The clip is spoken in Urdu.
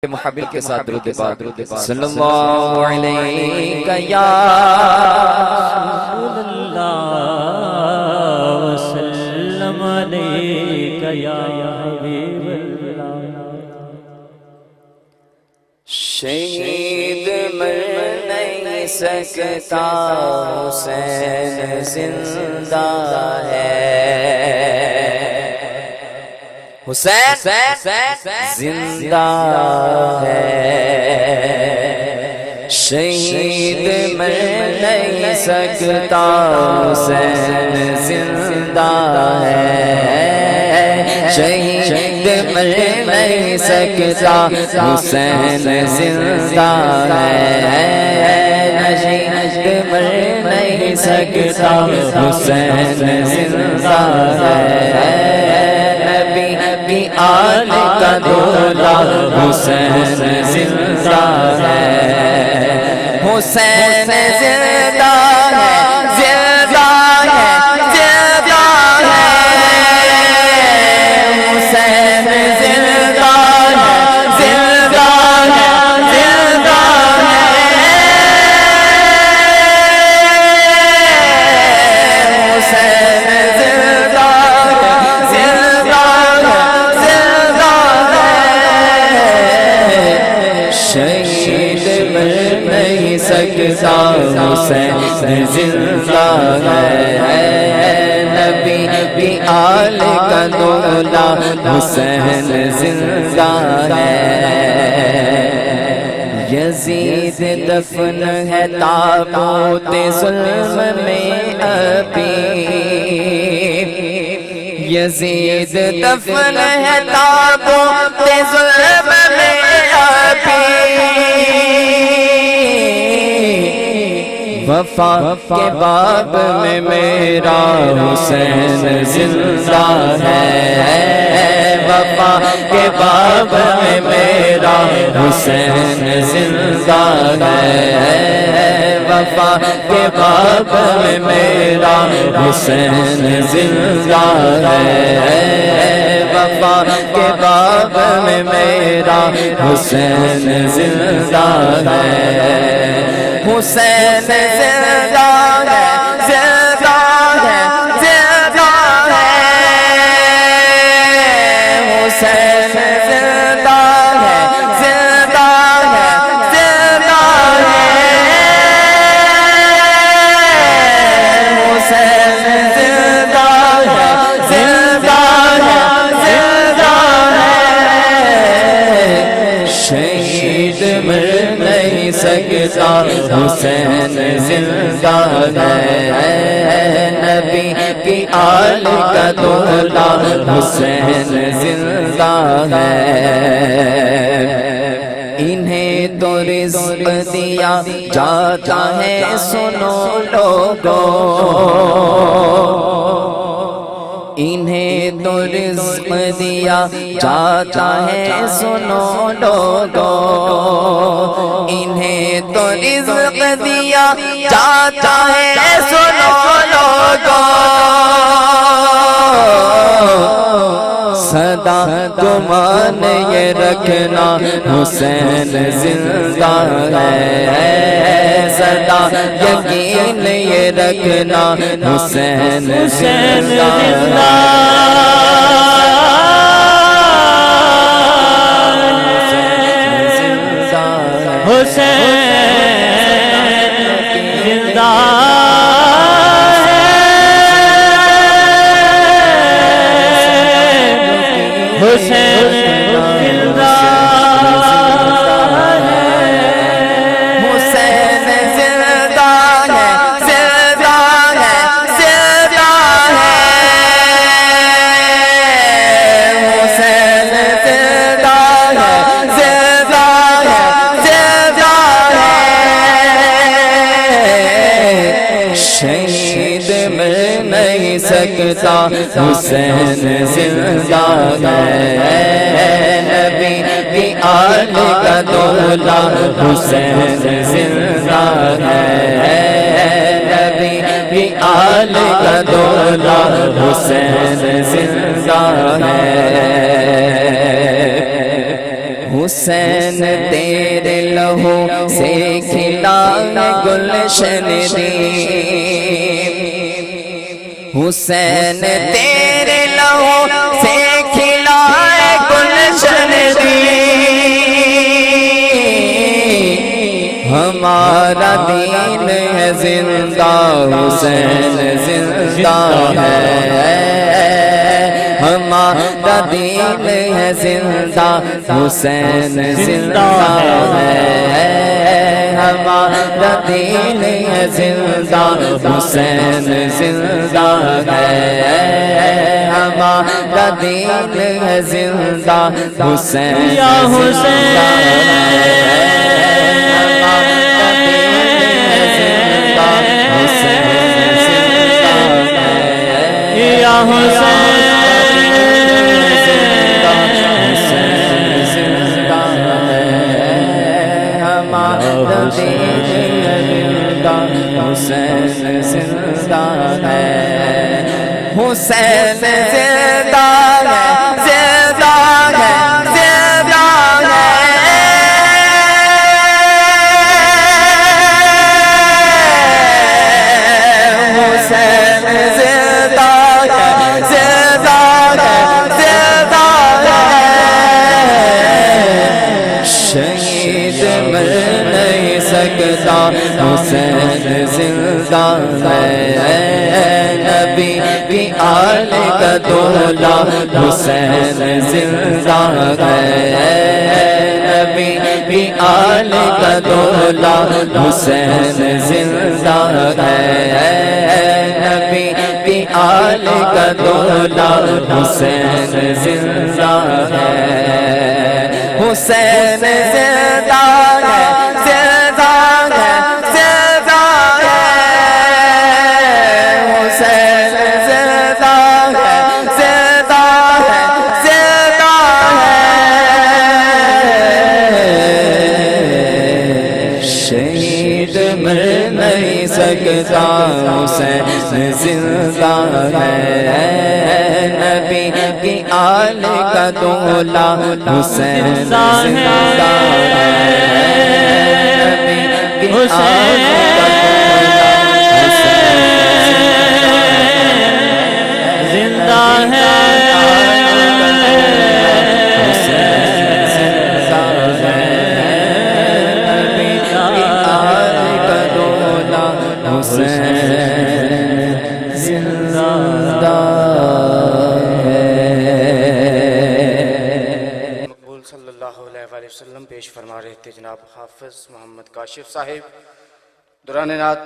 محبت کے ساتھ درود پاک صلی اللہ علیہ یا رسول اللہ وسلم علیک یا حبیب اللہ۔ شہید مر نہیں سکتا حسین زندہ ہے، حسین زندہ ہے، شہید مر نہیں سکتا حسین زندہ ہے، شہید مر نہیں سکتا حسین زندہ ہے، شہید مر نہیں سکتا حسین زندہ ہے، آل کا دولا حسین زندہ ہے، حسین زندہ ہے، زندہ ہے، زندہ ہے، حسین زندہ ہے، زندہ ہے، زندہ ہے، حسین زندہ ہے، زندہ شہید مر نہیں سکتا حسین زندہ ہے، نبی بھی آل کا دولا حسین زندہ ہے، یزید دفن ہے تابوت ظلم میں ابھی، یزید دفن ہے تابوت ظلم میں وفا کے باب میں میرا حسین زندہ ہے، وفا کے باب میں میرا حسین زندہ ہے، وفا کے باب میں میرا حسین زندہ ہے، وفا کے باب میں میرا حسین زندہ ہے، حسین زندہ ہے، زندہ ہے، زندہ ہے، حسین زندہ ہے، زندہ ہے، زندہ ہے، حسین زندہ ہے، زندہ ہے، زندہ ہے، شہید مر نہیں سکتا حسین زندہ ہے، نبی کی آل کا دولا حسین زندہ ہے، انہیں تو رزق دیا جاتا ہے سنو لوگوں، انہیں تو رزق دیا جاتا ہے سنو لوگوں، انہیں تو رزق دیا جاتا ہے سنو لوگوں، صدا گمان یہ رکھنا حسین زندہ ہے، صدا یقین یہ رکھنا حسین زندہ ہے، حسین زندہ ہے، حسین زندہ ہے، زندہ ہے، زندہ ہے، حسین زندہ ہے، زندہ ہے، زندہ ہے، شہید مر نہیں سکتا حسین زندہ ہے، نبی کی آل کا دولا حسین زندہ ہے، نبی کی آل کا دولا حسین زندہ ہے، حسین تیرے لہو سے کھلا گلشن دی، حسین تیرے لہو سے کھلا گلشن دی، ہمارا دین ہے زندہ، حسین زندہ ہے، ہمارا دین ہے زندہ، حسین زندہ ہے، ہمارا دین ہے زندہ، حسین زندہ ہے، ہمارا دین ہے زندہ، حسین یا حسین یا حسین حسین زندہ ہے، حسین زندہ ہے، زندہ ہے، زندہ ہے، حسین زندہ ہے، زندہ ہے، زندہ ہے، شہید مر نہیں سکتا، حسین زندہ ہے، نبی کی آل کا دولا، حسین زندہ ہے، نبی کی آل کا دولا، حسین زندہ ہے، نبی کی آل کا دولا، حسین زندہ ہے، حسین زندہ ہے، زندہ ہے، زندہ ہے، حسین زندہ ہے، زندہ ہے، زندہ ہے، شہید مر نہیں سکتا، حسین زندہ ہے، نبی کی آل کا دولا، حسین زندہ ہے، نبی کی آل کا دولا، زندہ ہے، صلی اللہ علیہ وآلہ وسلم پیش فرما رہے تھے جناب حافظ محمد کاشف صاحب دوران نعت